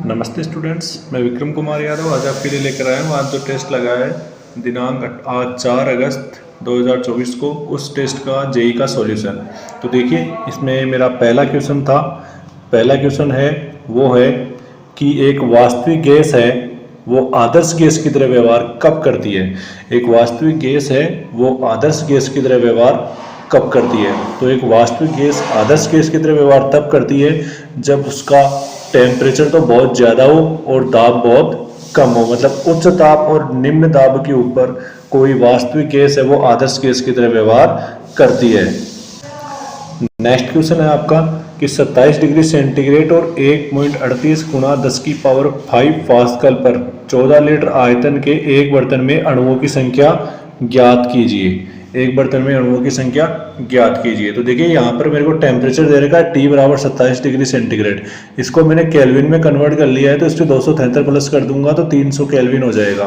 नमस्ते स्टूडेंट्स, मैं विक्रम कुमार यादव आज आपके लिए लेकर आया हूँ। आज जो टेस्ट लगा है दिनांक आज 4 अगस्त 2024 को, उस टेस्ट का जेई का सॉल्यूशन। तो देखिए, इसमें मेरा पहला क्वेश्चन था। पहला क्वेश्चन है वो है कि एक वास्तविक गैस है वो आदर्श गैस की तरह व्यवहार कब करती है। एक वास्तविक गैस है वो आदर्श गैस की तरह व्यवहार कब करती है। तो एक वास्तविक गैस आदर्श गैस की तरह व्यवहार तब करती है जब उसका टेम्परेचर तो बहुत ज़्यादा हो और दाब बहुत कम हो। मतलब उच्च ताप और निम्न दाब के ऊपर कोई वास्तविक गैस है वो आदर्श गैस की तरह व्यवहार करती है। नेक्स्ट क्वेश्चन है आपका कि 27 डिग्री सेंटीग्रेड और 1.38 गुणा 10 की पावर 5 पास्कल पर 14 लीटर आयतन के एक बर्तन में अणुओं की संख्या ज्ञात कीजिए। एक बर्तन में अणुओं की संख्या ज्ञात कीजिए। तो देखिए, यहाँ पर मेरे को टेम्परेचर दे रखा है T बराबर 27 डिग्री सेंटीग्रेड। इसको मैंने केल्विन में कन्वर्ट कर लिया है, तो इसको 273 प्लस कर दूंगा तो 300 केल्विन हो जाएगा।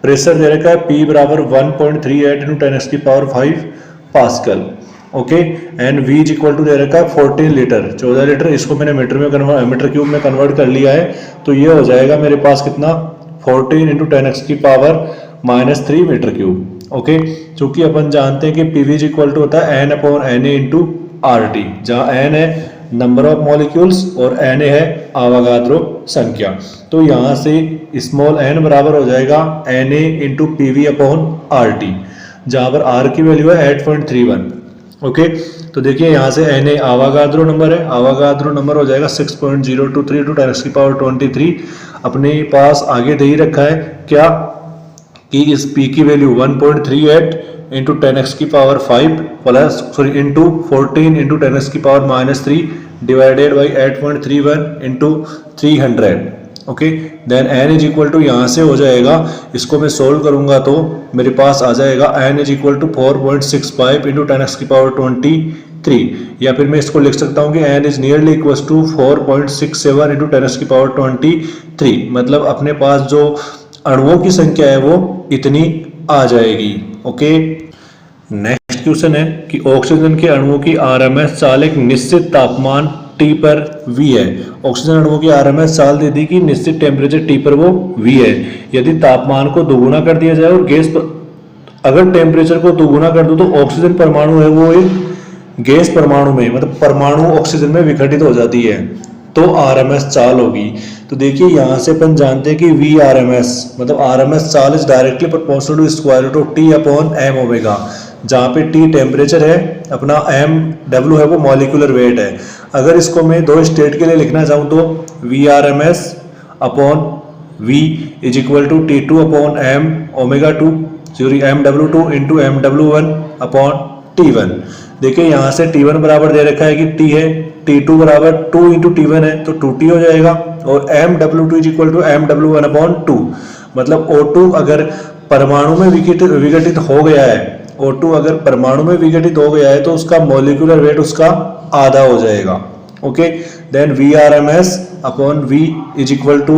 प्रेशर दे रखा है P बराबर 1.38 × 10 की power 5 pascal. Okay, and V is equal to दे रखा है 14 लीटर, 14 लीटर। इसको मैंने मीटर क्यूब में कन्वर्ट कर लिया है, तो ये हो जाएगा मेरे पास कितना, 14 × 10 की पावर -3 मीटर क्यूब। ओके, चूंकि अपन जानते हैं कि पीवी इज इक्वल टू होता है N/Na × RT, जहाँ N है नंबर ऑफ मॉलिक्यूल्स और Na है आवागाद्रो संख्या। तो यहाँ से स्मॉल n बराबर हो जाएगा Na × PV/RT, जहाँ पर R की वैल्यू है 8.31। ओके, तो देखिए यहाँ से Na आवागाद्रो नंबर है, आवागाद्रो नंबर हो जाएगा 6.023 × 10 की पावर 23। अपने पास आगे दे ही रखा है क्या कि इस P की वैल्यू 1.38 × 10 की पावर 5 प्लस इंटू 14 × 10 की power -3 divided by 8.31 × 300। Okay, then n is equal to यहाँ से हो जाएगा, इसको मैं सोल्व करूंगा तो मेरे पास आ जाएगा n इज इक्वल टू 4.65 × 10 की पावर 23, या फिर मैं इसको लिख सकता हूँ कि n is nearly equal to 4.67 × 10 की पावर 23। मतलब अपने पास जो अणुओं की संख्या है वो इतनी आ जाएगी। ओके, नेक्स्ट क्वेश्चन है कि ऑक्सीजन के अणुओं की आरएमएस चाल एक निश्चित तापमान T पर V है। ऑक्सीजन अणुओं की आरएमएस चाल दे दी कि निश्चित टेम्परेचर T पर वो V है। यदि तापमान को दोगुना कर दिया जाए और गैस अगर टेम्परेचर को दोगुना कर दो तो ऑक्सीजन परमाणु है वो एक गैस परमाणु में, मतलब परमाणु ऑक्सीजन में विघटित हो जाती है, तो आरएमएस चाल होगी। तो देखिए, यहाँ से अपन जानते हैं कि VRMS मतलब आरएमएस चाल is directly proportional to square root of T/m omega, जहाँ पे T टेम्परेचर है, अपना W है वो मॉलिक्यूलर वेट है। अगर इसको मैं दो स्टेट के लिए लिखना चाहूँ तो VRMS upon V is equal to T2/m omega 2 sorry MW2 × MW1 upon T1। देखिए, यहाँ से T1 बराबर दे रखा है कि T है, T2 बराबर 2 × T1 है तो 2T हो जाएगा, और MW2 is equal to MW1/2। मतलब O2 अगर परमाणु में विघटित हो गया है, O2 अगर परमाणु में विघटित हो गया है तो उसका मॉलिक्यूलर वेट उसका आधा हो जाएगा। Okay, then VRMS upon V is equal to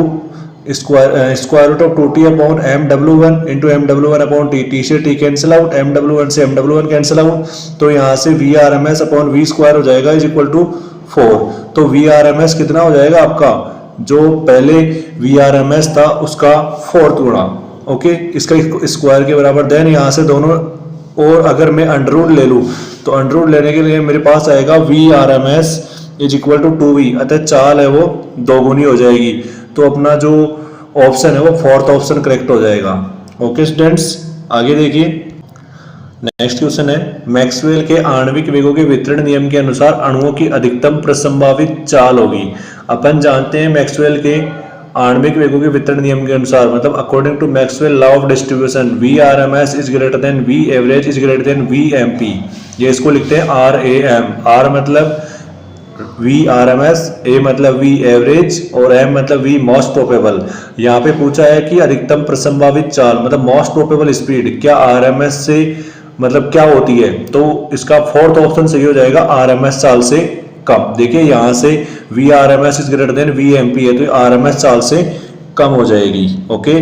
square root of 2T/MW1 × MW1/T। T से T कैंसिल आउट, MW1 से MW1 कैंसिल आउट, तो यहाँ से VRMS अपॉन V स्क्वायर हो जाएगा इज इक्वल टू 4। तो VRMS कितना हो जाएगा आपका, जो पहले VRMS था उसका 4th गुणा। ओके, इसका स्क्वायर के बराबर। देन यहाँ से दोनों, और अगर मैं अंडर रूट ले लूँ तो अंडर रूट लेने के लिए मेरे पास आएगा VRMS is equal to 2V, अतः चाल है वो दोगुनी हो जाएगी। तो अपना जो ऑप्शन है वो 4th ऑप्शन करेक्ट हो जाएगा। ओके स्टूडेंट्स, आगे देखिए। नेक्स्ट क्वेश्चन है, मैक्सवेल के आणविक वेगों के वितरण नियम के अनुसार अणुओं की अधिकतम प्रसंभावित चाल होगी। अपन जानते हैं मैक्सवेल के आणविक वेगों के वितरण नियम के अनुसार, मतलब according to Maxwell law of distribution, VRMS is greater than V average is greater than VMP। ये इसको लिखते हैं RAM। R मतलब VRMS, A मतलब V एवरेज और M मतलब V मोस्ट प्रोबेबल। यहाँ पे पूछा है कि अधिकतम प्रसंभावित चाल मतलब मोस्ट प्रोबेबल स्पीड क्या RMS से मतलब क्या होती है, तो इसका 4th ऑप्शन सही हो जाएगा, RMS चाल से कम। देखिए, यहाँ से VRMS is greater than VMP है तो RMS चाल से कम हो जाएगी। ओके,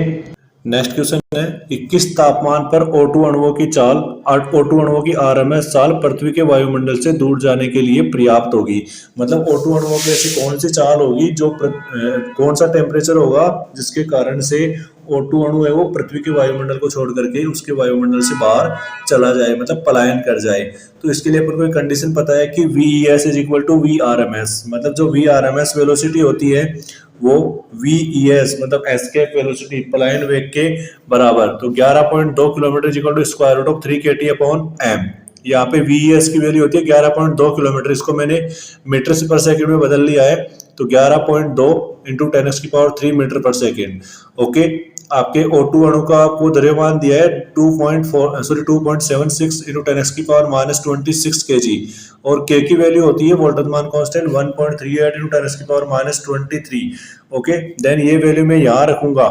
नेक्स्ट क्वेश्चन है कि किस तापमान पर O2 अणुओं की चाल O2 अणुओं की आरएमएस चाल पृथ्वी के वायुमंडल से दूर जाने के लिए पर्याप्त होगी। मतलब O2 अणुओं की ऐसी कौन सी चाल होगी जो कौन सा टेम्परेचर होगा जिसके कारण से O2 अणु है वो पृथ्वी के वायुमंडल को छोड़ करके उसके वायुमंडल से बाहर चला जाए, मतलब पलायन कर जाए। तो इसके लिए अपन को एक कंडीशन पता है कि VES is equal to VRMS। मतलब जो VRMS वेलोसिटी होती है वो VES मतलब एस्केप वेलोसिटी पलायन वेग के बराबर, तो 11.2 kilometre equal to square root of 3 kT upon m। यहाँ पे VES की वैल्यू होती है 11.2 किलोमीटर, इसको मैंने मीटर से पर सेकंड में बदल लिया है, तो 11.2 इंटू 10⁻³ मीटर पर सेकंड। ओके, आपके O2 अणु का आपको द्रव्यमान दिया है 2.76 इंटू 10⁻26 kg और K की वैल्यू होती है वोल्टजमान कांस्टेंट 1.38 इंटू 10⁻23। ओके, देन ये वैल्यू मैं यहाँ रखूंगा,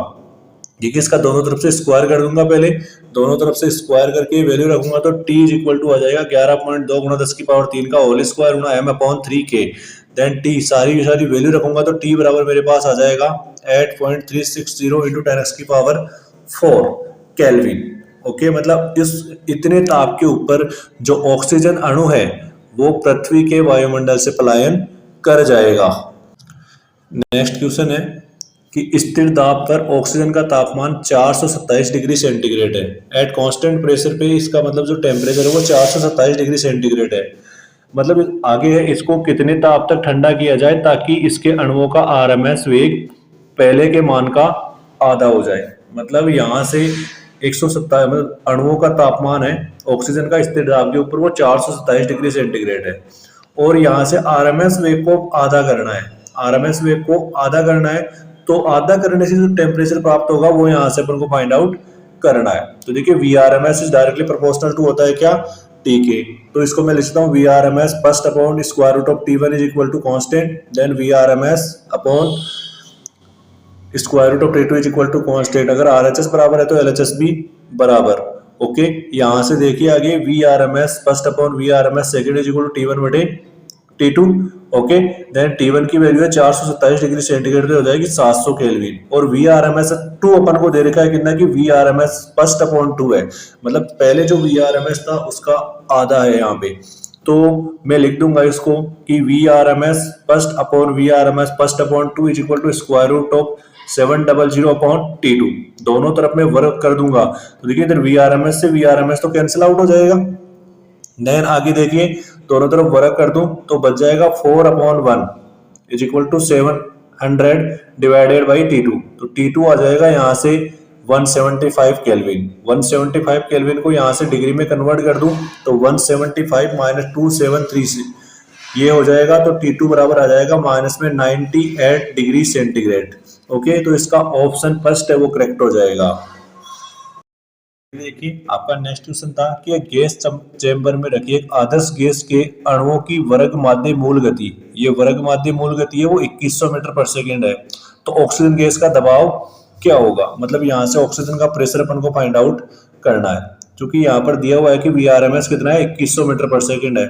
ठीक है, इसका दोनों तरफ से स्क्वायर कर दूंगा, पहले दोनों तरफ से स्क्वायर करके वैल्यू रखूंगा तो t इज इक्वल टू आ जाएगा 11.2 गुणा 10⁻³ का होल स्क्वायर गुणा m upon 3k। Then t सारी वैल्यू रखूंगा तो t बराबर मेरे पास आ जाएगा 8.360 इंटू 10⁻⁴ केल्विन। ओके, मतलब इस इतने ताप के ऊपर जो ऑक्सीजन अणु है वो पृथ्वी के वायुमंडल से पलायन कर जाएगा। नेक्स्ट क्वेश्चन है कि स्थिर दाब पर ऑक्सीजन का तापमान 427 डिग्री सेंटीग्रेड है। एट कांस्टेंट प्रेशर पे इसका मतलब जो टेम्परेचर है वो 427 डिग्री सेंटीग्रेड है। मतलब आगे है इसको कितने ताप तक ठंडा किया जाए ताकि इसके अणुओं का आरएमएस वेग पहले के मान का आधा हो जाए। मतलब यहाँ से 127 मतलब अणुओं का तापमान है ऑक्सीजन का स्थिर दाब के ऊपर वो 427 डिग्री सेंटीग्रेड है और यहाँ से आरएमएस वेग को आधा करना है। आरएमएस वेग को आधा करना है तो आधा करने से जो टेम्परेचर प्राप्त होगा वो यहाँ से अपन को फाइंड आउट करना है। तो देखिए VRMS is directly proportional to होता है क्या, TK। तो इसको मैं लिखता हूँ VRMS first upon square root of T1 is equal to constant, then VRMS upon square root of T2 is equal to constant. अगर RHS बराबर है तो LHS भी बराबर। ओके, यहाँ से देखिए आगे VRMS first upon VRMS second is equal to T1 बटे T2। ओके, देन T1 की वैल्यू है 427 डिग्री सेंटीग्रेड पे हो जाएगी 700 केल्विन और VRMS 2 अपन को दे रखा है कितना कि VRMS फर्स्ट अपॉन 2 है, मतलब पहले जो VRMS था उसका आधा है यहाँ पे। तो मैं लिख दूंगा इसको कि VRMS first upon VRMS first upon 2 is equal to square root of 700 upon T2। दोनों तरफ में वर्क कर दूंगा तो देखिए इधर VRMS से VRMS तो कैंसिल आउट हो जाएगा। देन आगे देखिए दोनों तरफ वर्क कर दूं तो बच जाएगा 4 upon 1 is equal to 700 divided by T2। तो T2 आ जाएगा यहाँ से 175 केल्विन। 175 केल्विन को यहाँ से डिग्री में कन्वर्ट कर दूं तो 175 माइनस 273 ये हो जाएगा, तो T2 बराबर आ जाएगा माइनस में 98 डिग्री सेंटीग्रेड। ओके, तो इसका ऑप्शन फर्स्ट है वो करेक्ट हो जाएगा। देखिए आपका नेक्स्ट क्वेश्चन था कि एक गैस चेंबर में रखी एक आदर्श गैस के अणुओं की वर्ग माध्य मूल गति, ये वर्ग माध्य मूल गति है वो 2100 मीटर पर सेकंड है। तो ऑक्सीजन गैस का दबाव क्या होगा, मतलब यहाँ से ऑक्सीजन का प्रेशर अपन को फाइंड आउट करना है। क्योंकि यहाँ पर दिया हुआ है कि VRMS कितना है 2100 मीटर पर सेकंड है।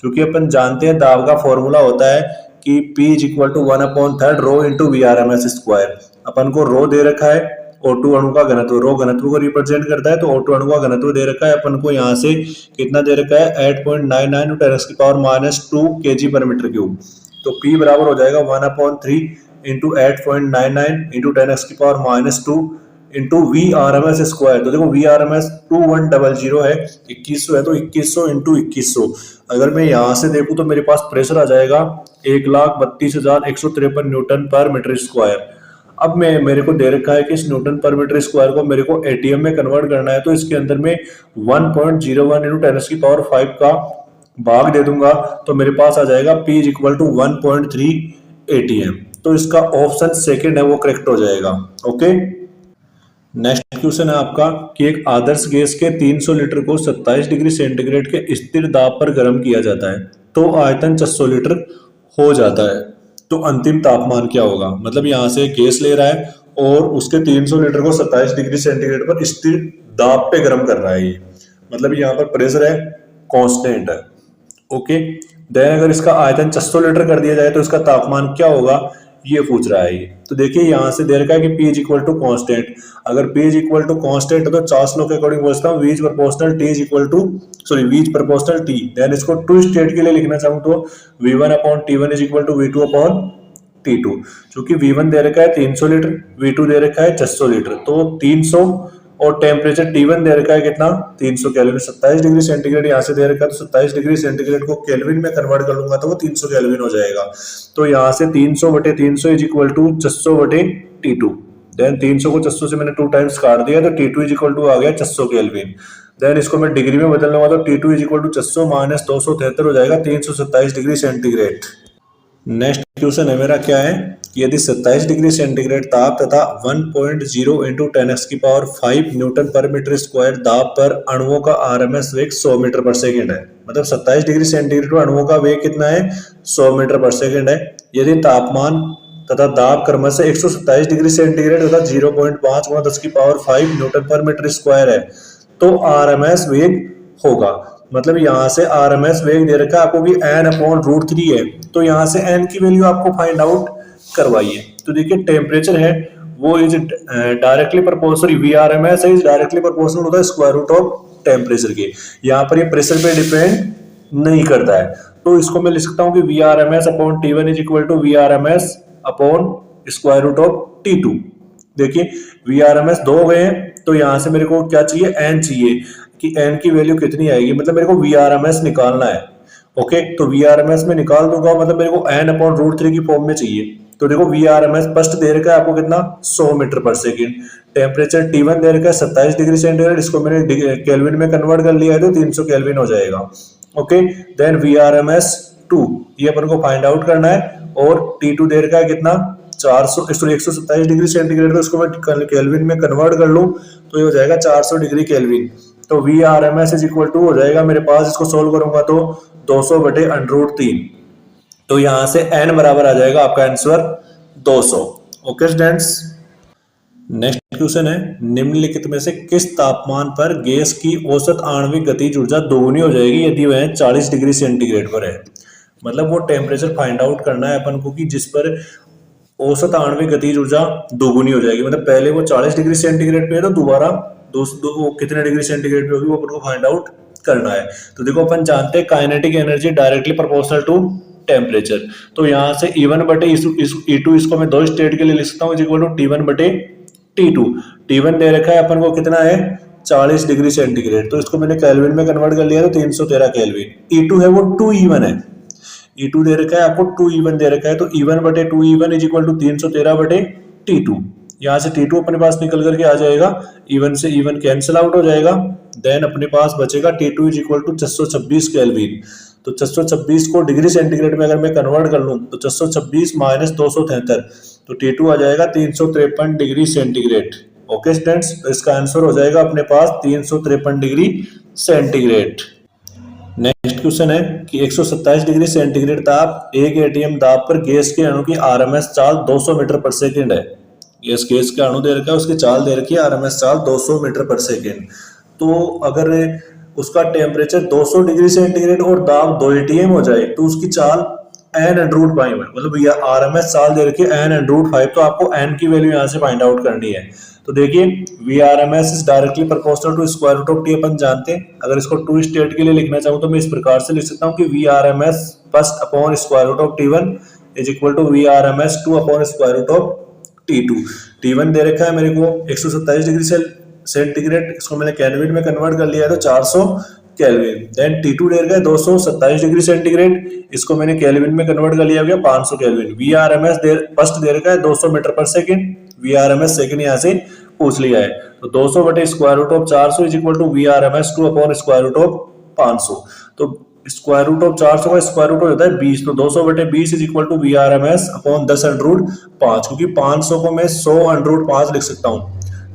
क्योंकि अपन जानते हैं दाब का फॉर्मूला होता है कि P is equal to 1/3 rho into VRMS square. अपन को रो दे रखा है O2 अणु का घनत्व, रो घनत्व को रिप्रेजेंट करता है, तो O2 अणु का घनत्व दे रखा है अपन को यहाँ से कितना दे रखा है 8.99 × 10⁻² kg पर मीटर क्यूब। तो P बराबर हो जाएगा 1/3 into 8.99 into 10⁻² into VRMS square. तो देखो VRMS 2100 है, 2100 है, तो 2100 इंटू 2100 अगर मैं यहाँ से देखूँ तो मेरे पास प्रेशर आ जाएगा 1,32,153 न्यूटन पर मीटर स्क्वायर। अब मेरे को दे रखा है कि इस न्यूटन पर मीटर स्क्वायर को मेरे को ATM में कन्वर्ट करना है, तो इसके अंदर में 1.01 इंटू 10⁵ का भाग दे दूंगा तो मेरे पास आ जाएगा P is equal to 1.3 ATM। तो इसका ऑप्शन सेकंड है वो करेक्ट हो जाएगा। ओके, नेक्स्ट क्वेश्चन है आपका कि एक आदर्श गैस के 300 लीटर को 27 डिग्री सेंटीग्रेड के स्थिर दाब पर गर्म किया जाता है तो आयतन 600 लीटर हो जाता है, तो अंतिम तापमान क्या होगा। मतलब यहाँ से गैस ले रहा है और उसके 300 लीटर को 27 डिग्री सेंटीग्रेड पर स्थिर दाब पे गर्म कर रहा है ये, मतलब यहाँ पर प्रेशर है कांस्टेंट है। ओके, देन अगर इसका आयतन 600 लीटर कर दिया जाए तो इसका तापमान क्या होगा, ये पूछ रहा है ये। तो देखिए यहाँ से दे रखा है कि P is equal to constant. अगर P is equal to constant है तो चार्ल्स लॉ के अकॉर्डिंग पूछता हूँ V is proportional T is equal to V is proportional T। Then इसको टू स्टेट के लिए लिखना चाहूँ तो V1 upon T1 is equal to V2 upon T2। चूंकि V1 दे रखा है 300 लीटर, V2 दे रखा है 600 लीटर, तो 300 और टेम्परेचर T1 दे रखा है कितना 300 केल्विन, 27 डिग्री सेंटीग्रेड यहाँ से दे रखा है, तो 27 डिग्री सेंटीग्रेड को केल्विन में कन्वर्ट कर लूंगा तो वो 300 केल्विन हो जाएगा। तो यहाँ से 300 बटे 300 इज इक्वल टू 600 बटे T2। देन 300 को 600 से मैंने 2 टाइम्स काट दिया तो T2 इज इक्वल टू आ गया 600 केल्विन। देन इसको मैं डिग्री में बदल लूंगा तो T2 is equal to 600 minus 273 हो जाएगा 327 डिग्री सेंटीग्रेड। नेक्स्ट क्वेश्चन है मेरा क्या है, यदि 27 डिग्री सेंटीग्रेड ताप तथा 1.0 इंटू 10x की पावर 5 न्यूटन पर मीटर स्क्वायर दाब पर अणुओं का आरएमएस वेग 100 मीटर पर सेकंड है। मतलब 27 डिग्री सेंटीग्रेड पर अणुओं का वेग कितना है 100 मीटर पर सेकंड है। यदि तापमान तथा दाब क्रमश से 127 डिग्री सेंटीग्रेड तथा 0.5 गुणा 10 की पावर 5 न्यूटन पर मीटर स्क्वायर है तो आरएमएस वेग होगा। मतलब यहाँ से आरएमएस वेग दे रखा है आपको कि n अपॉन रूट 3 है, तो यहाँ से n की वैल्यू आपको फाइंड आउट करवाइए। तो देखिए टेम्परेचर है वो is directly proportional, Vrms is directly proportional होता है स्क्वायर रूट ऑफ टेम्परेचर के। यहाँ पर ये प्रेशर पे डिपेंड नहीं करता है, तो इसको मैं लिख सकता हूँ कि Vrms upon T1 is equal to Vrms upon square root of T2। देखिए Vrms 2 हो गए हैं, तो यहाँ से मेरे को क्या चाहिए n चाहिए कि n की वैल्यू कितनी आएगी, मतलब मेरे को Vrms निकालना है। ओके, तो Vrms में निकाल दूंगा, मतलब मेरे को n अपॉन रूट 3 की फॉर्म में चाहिए। तो देखो Vrms फर्स्ट दे रखा है आपको कितना 100 मीटर पर सेकंड, टेम्परेचर T1 दे रखा है 27 डिग्री सेंटीग्रेड, इसको मैंने केल्विन में कन्वर्ट कर लिया है तो 300 केल्विन हो जाएगा। ओके, देन Vrms 2 ये अपन को फाइंड आउट करना है, और T2 दे रखा है कितना 127 डिग्री सेंटीग्रेड, तो इसको मैं केल्विन में कन्वर्ट कर लूं तो ये हो जाएगा 400 डिग्री केल्विन। तो Vrms इज इक्वल टू हो जाएगा मेरे पास, इसको सोल्व करूंगा तो 200 बटे अंडर 3, तो यहां से n बराबर आ जाएगा आपका answer 200। Okay students, next question है, निम्नलिखित में से किस तापमान पर गैस की औसत आणविक गतिज ऊर्जा दोगुनी हो जाएगी यदि वह 40 डिग्री सेंटीग्रेड पर है। मतलब वो टेम्परेचर फाइंड आउट करना है अपन को कि जिस पर औसत आणविक गतिज ऊर्जा दोगुनी हो जाएगी। मतलब पहले वो 40 डिग्री सेंटीग्रेड पे है तो दोबारा वो कितने डिग्री सेंटीग्रेड पे होगी वो अपन को फाइंड आउट करना है। तो देखो अपन जानते हैं kinetic energy directly proportional to temperature, तो यहाँ से E1 बटे E2 इसको मैं 2 स्टेट के लिए लिख सकता हूँ इज इक्वल टू T1 बटे T2। T1 दे रखा है अपन को कितना है 40 डिग्री सेंटीग्रेड, तो इसको मैंने केल्विन में कन्वर्ट कर लिया तो 313 केल्विन। E2 है वो 2E1 है, E2 दे रखा है आपको 2E1 दे रखा है, तो E1 बटे 2E1 इज इक्वल टू 313 बटे T2। यहाँ से T2 अपने पास निकल करके आ जाएगा, E1 से E1 कैंसिल आउट हो जाएगा, देन अपने पास बचेगा T2 is equal to 626 kelvin. तो 626 को डिग्री सेंटीग्रेड में अगर मैं कन्वर्ट कर लूं तो 626 माइनस 273, तो T2 आ जाएगा 353 डिग्री सेंटीग्रेड। ओके स्टूडेंट्स, तो इसका आंसर हो जाएगा अपने पास 353 डिग्री सेंटीग्रेड। नेक्स्ट क्वेश्चन है कि 127 डिग्री सेंटीग्रेड ताप 1 एटीएम दाब पर गैस के अणु की आरएमएस चाल 200 मीटर पर सेकंड है। गैस का अणु दे रखा है, उसकी चाल दे रखी है आरएमएस चाल 200 मीटर पर सेकंड। तो अगर उसका टेम्परेचर 200 डिग्री सेंटीग्रेड और दाब 2 एटीएम हो जाए तो उसकी चाल n√5 है। मतलब ये आरएमएस चाल दे रखी है n√5, तो आपको n की वैल्यू यहाँ से फाइंड आउट करनी है। तो देखिए Vrms is directly proportional to square root of T अपन जानते हैं। अगर इसको 2 स्टेट के लिए लिखना चाहूँ तो मैं इस प्रकार से लिख सकता हूँ कि Vrms first upon square root of T1 is equal to Vrms 2 upon square root of T2। T1 दे रखा है मेरे को 127 डिग्री सेंटीग्रेड, इसको मैंने केल्विन में कन्वर्ट कर लिया है तो 400 केल्विन। देन T2 दे रखा है 227 डिग्री सेंटीग्रेड, इसको मैंने केल्विन में कन्वर्ट कर लिया गया 500 केल्विन। Vrms फर्स्ट दे रखा है 200 मीटर पर सेकंड, Vrms सेकंड यहाँ से पूछ लिया है, तो 200 बटे square root of 400 is equal to Vrms 2 upon square root of 500। तो स्क्वायर रूट ऑफ 400 का स्क्वायर रूट हो जाता है 20, तो 200 बटे 20 is equal to Vrms upon 10√5, क्योंकि 500 को मैं 100√5 लिख सकता हूँ,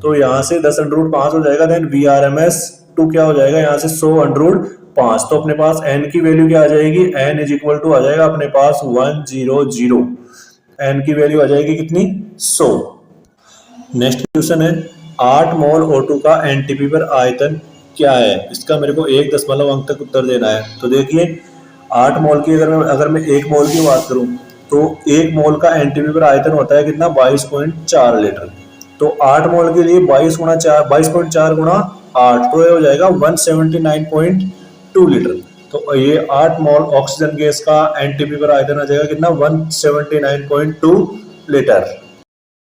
तो यहाँ से 10√5 हो जाएगा। देन Vrms 2 क्या हो जाएगा यहाँ से 100√5, तो अपने पास n की वैल्यू क्या आ जाएगी, n इज इक्वल टू आ जाएगा अपने पास 100, n की वैल्यू आ जाएगी कितनी 100। नेक्स्ट क्वेश्चन है 8 मोल O2 का एनटीपी पर आयतन क्या है। इसका मेरे को 1 दशमलव अंक तक उत्तर देना है। तो देखिए 8 मोल की अगर मैं 1 मोल की बात करूं तो 1 मोल का एनटीपी पर आयतन होता है कितना, 22.4 लीटर। तो 8 मोल के लिए 22.4 गुणा 8, तो ये हो जाएगा 179.2 लीटर। तो ये 8 मोल ऑक्सीजन गैस का एनटीपी पर आयतन आ जाएगा कितना, 179.2 लीटर।